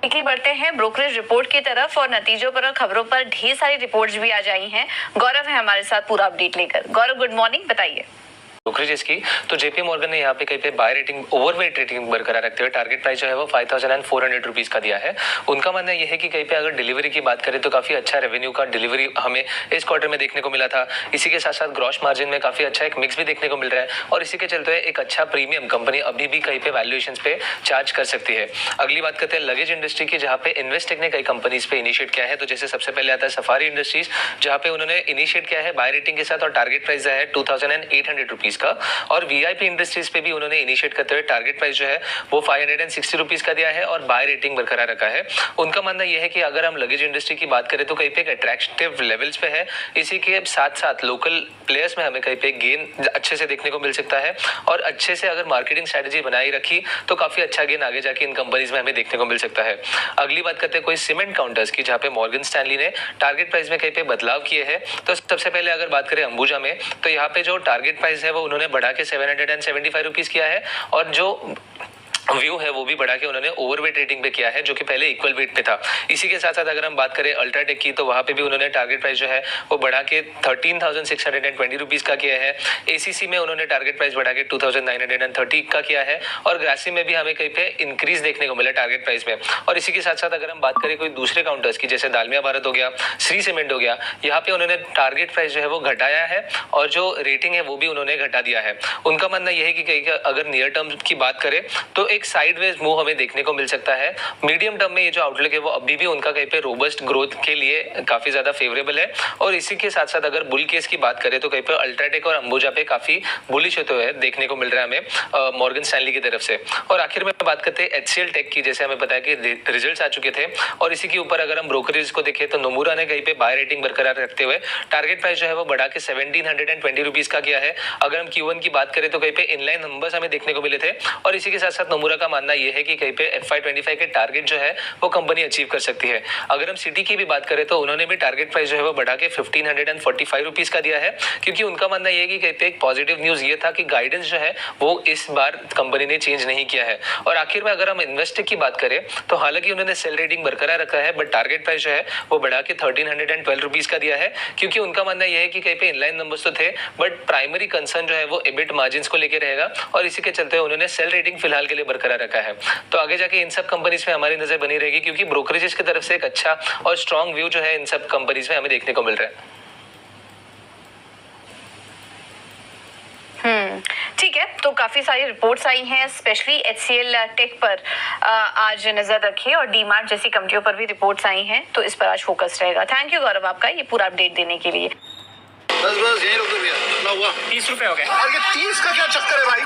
Weekly बढ़ते हैं brokerage report की तरफ और नतीजों पर और खबरों पर ढेर सारी रिपोर्ट्स भी आ जाई हैं। गौरव है हमारे साथ पूरा अपडेट लेकर। गौरव, गुड मॉर्निंग, बताइए। ब्रोकरेजेस की तो जेपी मॉर्गन ने यहाँ पे कहीं पे बाय रेटिंग ओवरवेट रेटिंग बरकरार रखते हुए टारगेट प्राइस जो है वो 5400 रुपीज का दिया है। उनका मानना यह है कि कहीं पे अगर डिलीवरी की बात करें तो काफी अच्छा रेवेन्यू का डिलीवरी हमें इस क्वार्टर में देखने को मिला था। इसी के साथ साथ ग्रॉस मार्जिन में काफी अच्छा एक मिक्स भी देखने को मिल रहा है और इसी के चलते हुए एक अच्छा प्रीमियम कंपनी अभी भी कहीं पे वैल्यूएशन पे चार्ज कर सकती है। अगली बात करते हैं लगेज इंडस्ट्री की, जहाँ पे इन्वेस्टेक ने कई कंपनीज पे इनिशिएट किया है। तो जैसे सबसे पहले आता है सफारी इंडस्ट्रीज, जहाँ पे उन्होंने इनिशिएट किया है बाय रेटिंग के साथ और टारगेट प्राइस है 2800 रुपीज का। और वीआईपी इंडस्ट्रीज पे भी उन्होंने इनिशिएट करते हुए टारगेट प्राइस जो है वो 560 रुपीज का दिया है और बाय रेटिंग बरकरार रखा है। उनका मानना यह है कि अगर हम लगेज इंडस्ट्री की बात करें तो कहीं पे एक अट्रैक्टिव लेवल्स पे है। इसी के साथ साथ लोकल प्लेयर्स में हमें कहीं पे गेन अच्छे से देखने को मिल सकता है और अच्छे से अगर मार्केटिंग स्ट्रेटेजी बनाई रखी तो काफी अच्छा गेन आगे जाके इन कंपनीज में हमें देखने को मिल सकता है। अगली बात करते हैं कोई सीमेंट काउंटर्स की, जहाँ पे मॉर्गन स्टैनली ने टारगेट प्राइस में कहीं पे बदलाव किए हैं। तो सबसे पहले अगर बात करें अंबुजा में, तो यहाँ पे जो टारगेट प्राइस है वो उन्होंने बढ़ा के 775 रुपीज किया है और जो व्यू है वो भी बढ़ा के उन्होंने ओवरवेट रेटिंग पे किया है, जो कि पहले इक्वल वेट पे था। इसी के साथ साथ अगर हम बात करें अल्ट्राटेक की, तो वहां पे भी उन्होंने टारगेट प्राइस जो है वो बढ़ा के 13,620 रुपीज का किया है। एसीसी में उन्होंने टारगेट प्राइस बढ़ा के 2,930 का किया है और ग्रासिम में भी हमें कहीं पे इंक्रीज देखने को मिला टारगेट प्राइस में। और इसी के साथ साथ अगर हम बात करें कोई दूसरे काउंटर्स की, जैसे दालमिया भारत हो गया, श्री सीमेंट हो गया, यहाँ पे उन्होंने टारगेट प्राइस जो है वो घटाया है और जो रेटिंग है वो भी उन्होंने घटा दिया है। उनका मानना यह है कि कहीं अगर नियर टर्म की बात करें तो एक साइडवेज मूव हमें देखने को मिल सकता है। मीडियम टर्म में ये जो आउटलुक है वो अभी भी उनका कहीं पे रोबस्ट ग्रोथ के लिए काफी ज्यादा फेवरेबल है। और इसी के साथ साथ अगर बुल केस की बात करें तो कहीं पे अल्ट्राटेक और अंबुजा पे काफी बुलिश होते हुए देखने को मिल रहा है हमें मॉर्गन स्टैनली की तरफ से। और आखिर में बात करते हैं एचसीएल टेक की, जैसे हमें पता है कि रिजल्ट्स आ चुके थे और इसी के ऊपर अगर हम ब्रोकरेज को देखें तो नोमुरा ने कहीं पे बाय रेटिंग बरकरार रखते हुए टारगेट प्राइस जो है वो बढ़ा के 1720 रुपीज का किया है। अगर हम Q1 की बात करें तो कहीं पे इनलाइन नंबर्स हमें देखने को मिले थे और इसी के साथ साथ नोमुरा का मानना यह है कि कहीं पे FY25 के टारगेट जो है वो कंपनी अचीव कर सकती है। अगर हम सिटी की भी बात करें तो उन्होंने भी टारगेट प्राइस जो है वो बढ़ा के 1545 रुपीज का दिया है, क्योंकि उनका मानना यह है कि कहीं पे एक पॉजिटिव न्यूज ये था कि गाइडेंस जो है वो इस बार कंपनी ने चेंज नहीं किया है। और आखिर में अगर हम इन्वेस्टेक की बात करें तो हालांकि उन्होंने सेल रेटिंग बरकरार रखा है, बट टारगेट प्राइस जो है वो बढ़ा के 1312 रुपीज का दिया है, क्योंकि उनका मानना यह है कि कहीं पे इनलाइन नंबर्स तो थे बट प्राइमरी कंसर्न जो है वो एबिट मार्जिन को लेकर रहेगा और इसी के चलते उन्होंने सेल रेटिंग फिलहाल के लिए बरकरार रखा है। तो आगे जाके इन सब कंपनीज में हमारी नजर बनी रहेगी, क्योंकि ब्रोकरेजेस की तरफ से एक अच्छा और स्ट्रॉन्ग व्यू जो है इन सब कंपनीज में हमें देखने को मिल रहा है। ठीक है, तो काफी सारी रिपोर्ट्स आई हैं, स्पेशली एचसीएल टेक पर आज नजर रखिए और डीमार्ट जैसी कंपनियों पर भी रिपोर्ट्स आई हैं, तो इस पर आज फोकस रहेगा। थैंक यू गौरव आपका ये पूरा अपडेट देने के लिए। बस यही रोक दो भैया, 30 रुपए हो गए। 30 का क्या चक्कर है भाई?